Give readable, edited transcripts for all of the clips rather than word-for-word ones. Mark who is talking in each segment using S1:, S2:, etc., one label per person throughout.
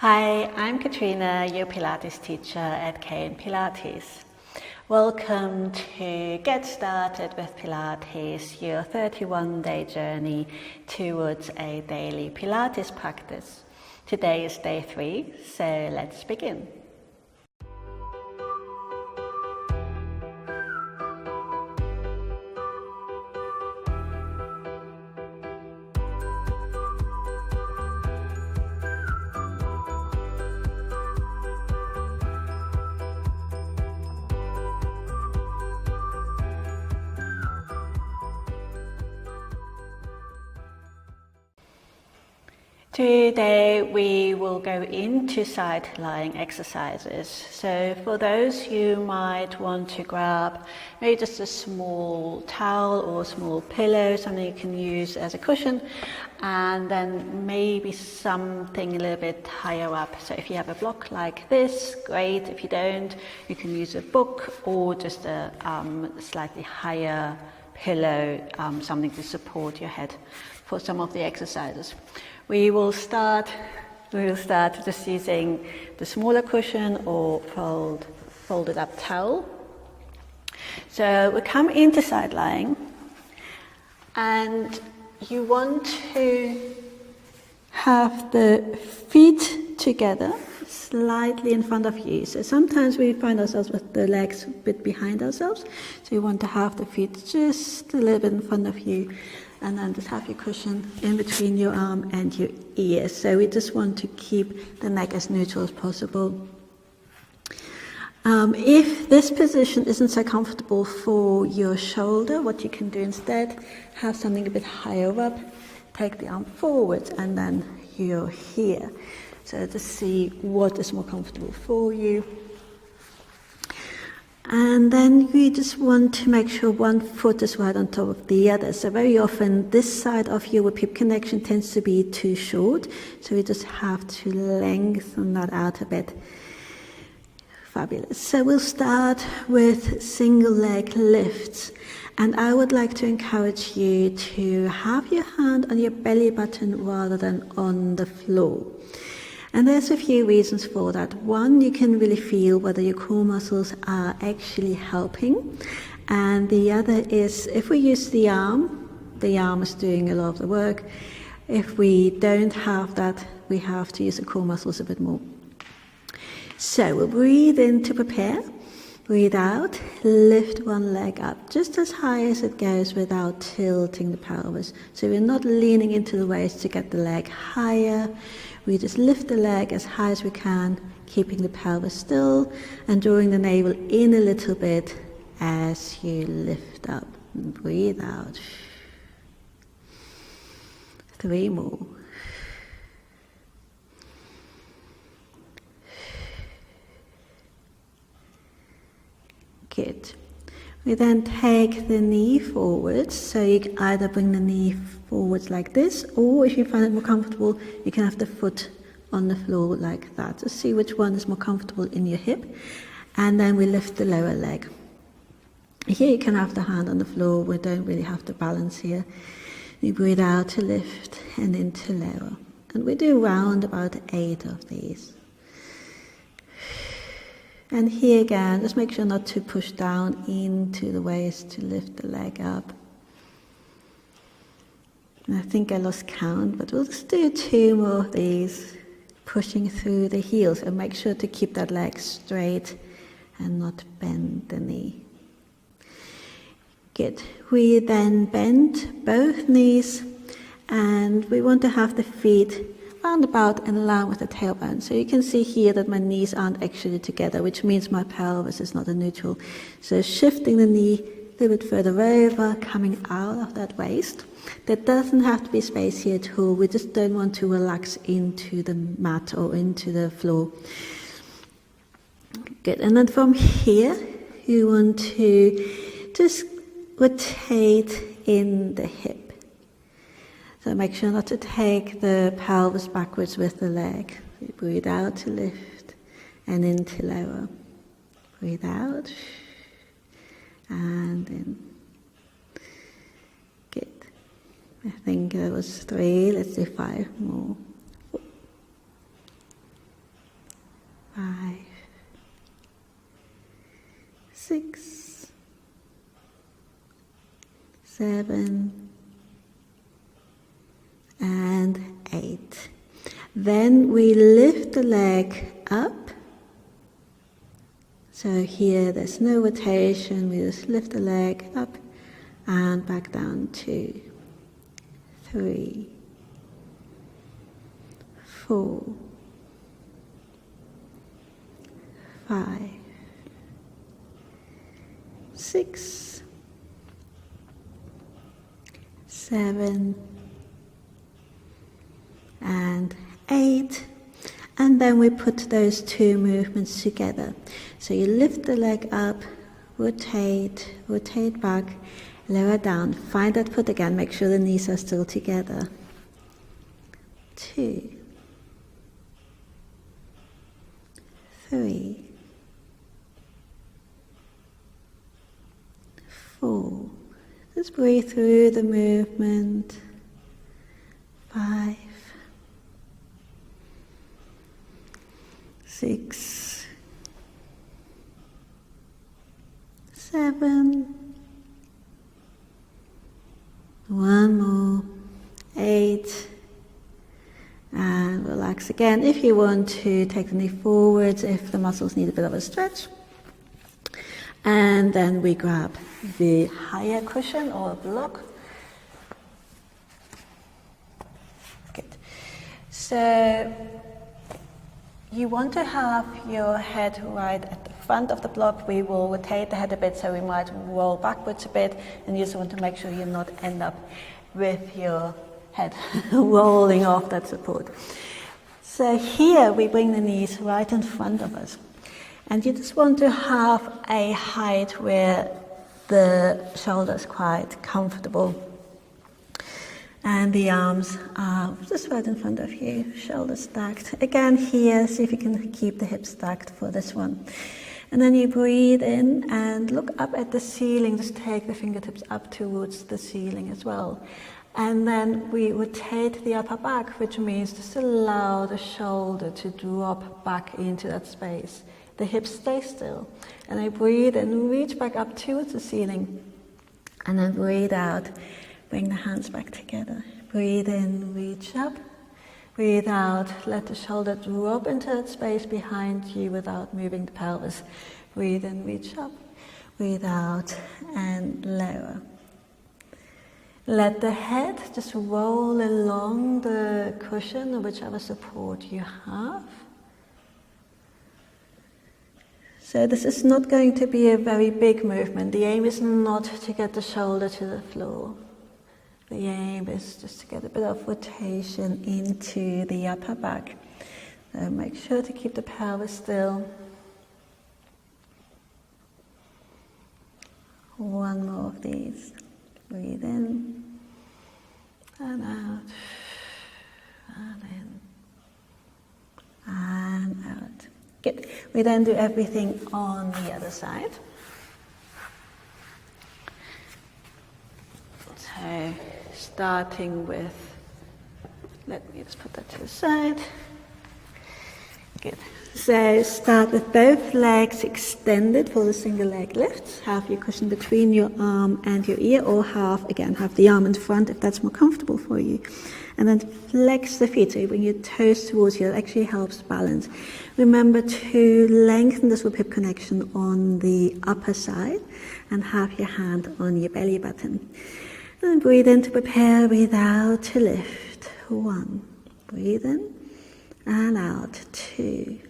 S1: Hi, I'm Katrina, your Pilates teacher at KN Pilates. Welcome to Get Started with Pilates, your 31-day journey towards a daily Pilates practice. Today is day 3, so let's begin. Today we will go into side lying exercises. So for those you might want to grab maybe just a small towel or a small pillow, something you can use as a cushion, and then maybe something a little bit higher up. So if you have a block like this, great. If you don't, you can use a book or just a slightly higher pillow, something to support your head for some of the exercises. We will start just using the smaller cushion or folded up towel. So we come into side lying, and you want to have the feet together slightly in front of you. So sometimes we find ourselves with the legs a bit behind ourselves. So you want to have the feet just a little bit in front of you. And then just have your cushion in between your arm and your ear. So we just want to keep the neck as neutral as possible. If this position isn't so comfortable for your shoulder, what you can do instead, have something a bit higher up, take the arm forward, and then you're here. So just see what is more comfortable for you. And then we just want to make sure one foot is right on top of the other. So very often this side of your hip connection tends to be too short. So we just have to lengthen that out a bit. Fabulous. So we'll start with single leg lifts. And I would like to encourage you to have your hand on your belly button rather than on the floor. And there's a few reasons for that. One, you can really feel whether your core muscles are actually helping. And the other is, if we use the arm is doing a lot of the work. If we don't have that, we have to use the core muscles a bit more. So we'll breathe in to prepare. Breathe out, lift one leg up, just as high as it goes without tilting the pelvis. So we're not leaning into the waist to get the leg higher. We just lift the leg as high as we can, keeping the pelvis still and drawing the navel in a little bit as you lift up. Breathe out. 3 more. Good. We then take the knee forwards, so you can either bring the knee forwards like this, or if you find it more comfortable, you can have the foot on the floor like that. So see which one is more comfortable in your hip, and then we lift the lower leg. Here you can have the hand on the floor, we don't really have to balance here. We breathe out to lift and into lower. And we do round about 8 of these. And here again, just make sure not to push down into the waist to lift the leg up. And I think I lost count, but we'll just do 2 more of these, pushing through the heels, and make sure to keep that leg straight and not bend the knee. Good. We then bend both knees, and we want to have the feet round about in line with the tailbone. So you can see here that my knees aren't actually together, which means my pelvis is not a neutral. So shifting the knee a little bit further over, coming out of that waist. There doesn't have to be space here at all. We just don't want to relax into the mat or into the floor. Good. And then from here, you want to just rotate in the hip. So make sure not to take the pelvis backwards with the leg. Breathe out to lift and into lower. Breathe out and in. Good. I think that was 3. Let's do 5 more. 6, 7, and 8. Then we lift the leg up. So here there's no rotation, we just lift the leg up and back down. 2, 3, 4, 5, 6, 7, and 8. And then we put those two movements together. So you lift the leg up, rotate back, lower down, find that foot again, make sure the knees are still together. 2, 3, 4. Just breathe through the movement. 5, 6, 7, one more, 8, and relax again. If you want to take the knee forwards, if the muscles need a bit of a stretch. And then we grab the higher cushion or block. Good. So you want to have your head right at the front of the block. We will rotate the head a bit, so we might roll backwards a bit, and you just want to make sure you not end up with your head rolling off that support. So here we bring the knees right in front of us, and you just want to have a height where the shoulder is quite comfortable. And the arms are just right in front of you, shoulders stacked. Again here, see if you can keep the hips stacked for this one. And then you breathe in and look up at the ceiling, just take the fingertips up towards the ceiling as well. And then we rotate the upper back, which means just allow the shoulder to drop back into that space. The hips stay still. And I breathe in, reach back up towards the ceiling. And then breathe out. Bring the hands back together. Breathe in, reach up. Breathe out, let the shoulder drop into that space behind you without moving the pelvis. Breathe in, reach up. Breathe out and lower. Let the head just roll along the cushion or whichever support you have. So this is not going to be a very big movement. The aim is not to get the shoulder to the floor. The aim is just to get a bit of rotation into the upper back. So make sure to keep the pelvis still. One more of these. Breathe in and out, and in and out. Good. We then do everything on the other side. So starting with, let me just put that to the side. Good. So start with both legs extended for the single leg lift. Have your cushion between your arm and your ear, or have the arm in front if that's more comfortable for you. And then flex the feet, so you bring your toes towards you. It actually helps balance. Remember to lengthen the hip connection on the upper side and have your hand on your belly button. And breathe in to prepare, breathe out to lift. 1. Breathe in and out. 2.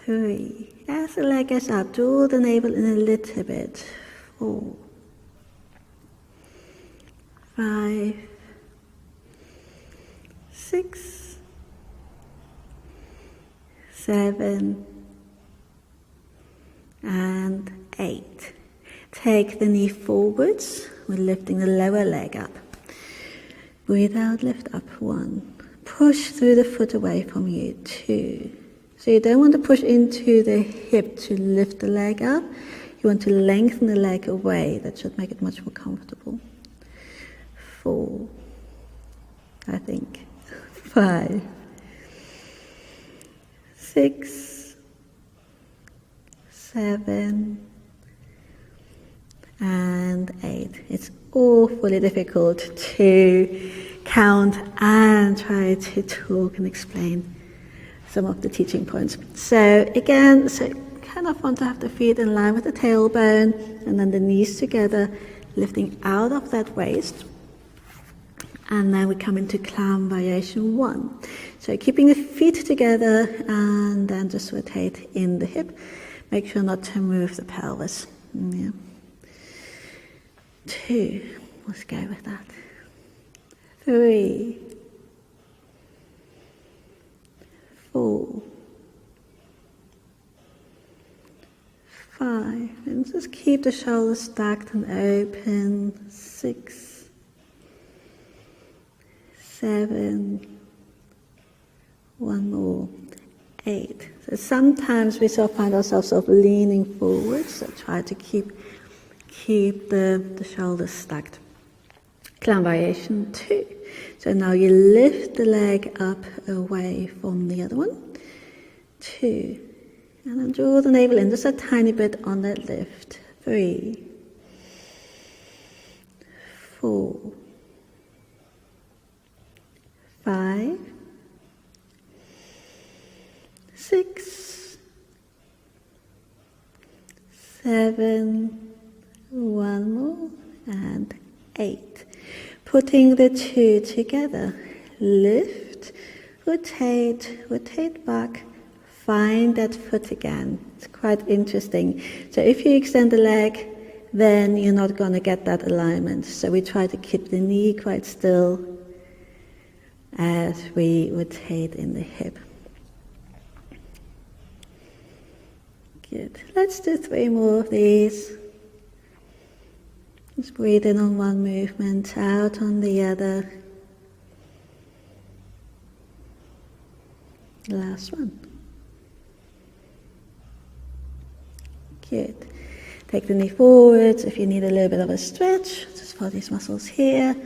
S1: 3. As the leg goes up, draw the navel in a little bit. 4. 5. 6. 7. And 8. Take the knee forwards. We're lifting the lower leg up. Breathe out, lift up. 1. Push through the foot away from you. 2. So you don't want to push into the hip to lift the leg up. You want to lengthen the leg away. That should make it much more comfortable. 4. I think. 5. 6. 7, and 8. It's awfully difficult to count and try to talk and explain some of the teaching points. So again, kind of want to have the feet in line with the tailbone and then the knees together, lifting out of that waist. And then we come into clown variation 1. So keeping the feet together and then just rotate in the hip. Make sure not to move the pelvis. Yeah. 2, let's go with that. 3, 4, 5, and just keep the shoulders stacked and open. 6, 7, one more, 8. So sometimes we sort of find ourselves sort of leaning forward, so try to keep the shoulders stacked. Clown variation 2. So now you lift the leg up away from the other one. 2. And then draw the navel in just a tiny bit on that lift. 3, 4, 5, 6, 7, one more, and 8. Putting the 2 together. Lift, rotate back, find that foot again. It's quite interesting. So if you extend the leg, then you're not going to get that alignment. So we try to keep the knee quite still as we rotate in the hip. Good. Let's do 3 more of these. Just breathe in on one movement, out on the other. Last one. Good. Take the knee forwards if you need a little bit of a stretch, just for these muscles here,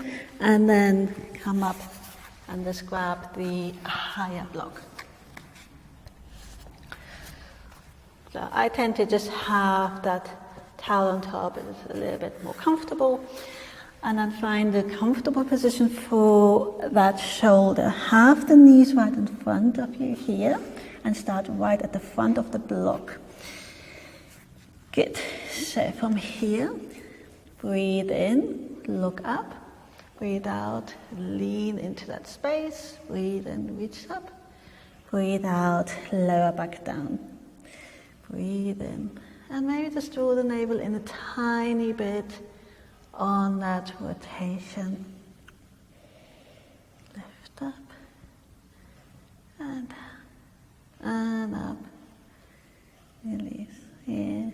S1: and then come up and just grab the higher block. So I tend to just have that towel on top, it's a little bit more comfortable, and then find a comfortable position for that shoulder. Have the knees right in front of you here, and start right at the front of the block. Good. So from here, breathe in, look up, breathe out, lean into that space, breathe in, reach up, breathe out, lower back down. Breathe in, and maybe just draw the navel in a tiny bit on that rotation. Lift up, and down, and up, release, here.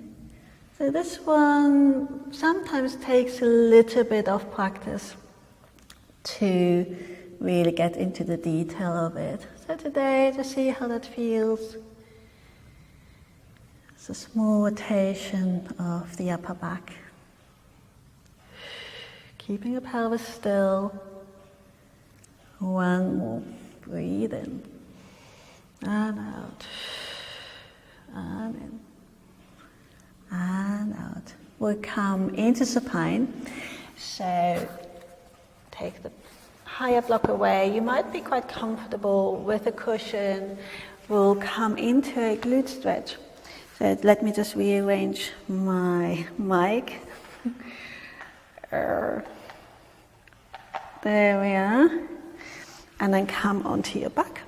S1: So this one sometimes takes a little bit of practice to really get into the detail of it. So today, just see how that feels. It's a small rotation of the upper back. Keeping the pelvis still. One more. Breathe in. And out. And in. And out. We'll come into supine. So take the higher block away. You might be quite comfortable with a cushion. We'll come into a glute stretch. So let me just rearrange my mic. There we are. And then come onto your back.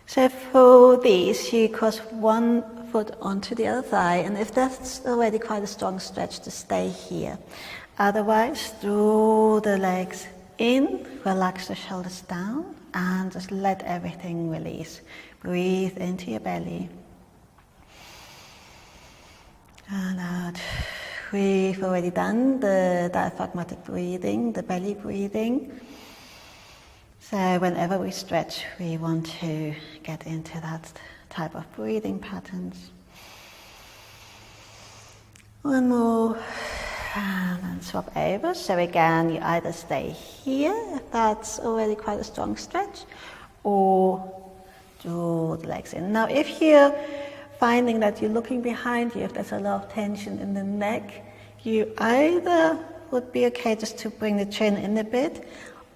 S1: So for these, you cross one foot onto the other thigh, and if that's already quite a strong stretch, to stay here. Otherwise, draw the legs in, relax the shoulders down, and just let everything release. Breathe into your belly. And out. We've already done the diaphragmatic breathing, the belly breathing. So whenever we stretch, we want to get into that type of breathing patterns. One more, and then swap over. So again, you either stay here, if that's already quite a strong stretch, or draw the legs in. Now, if you're finding that you're looking behind you, if there's a lot of tension in the neck, you either would be okay just to bring the chin in a bit,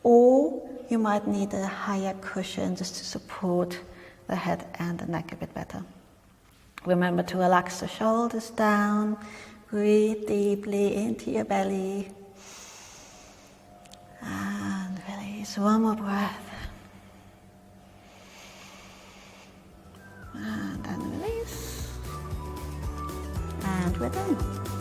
S1: or you might need a higher cushion just to support the head and the neck a bit better. Remember to relax the shoulders down, breathe deeply into your belly, and release. One more breath. And then release. And we're done.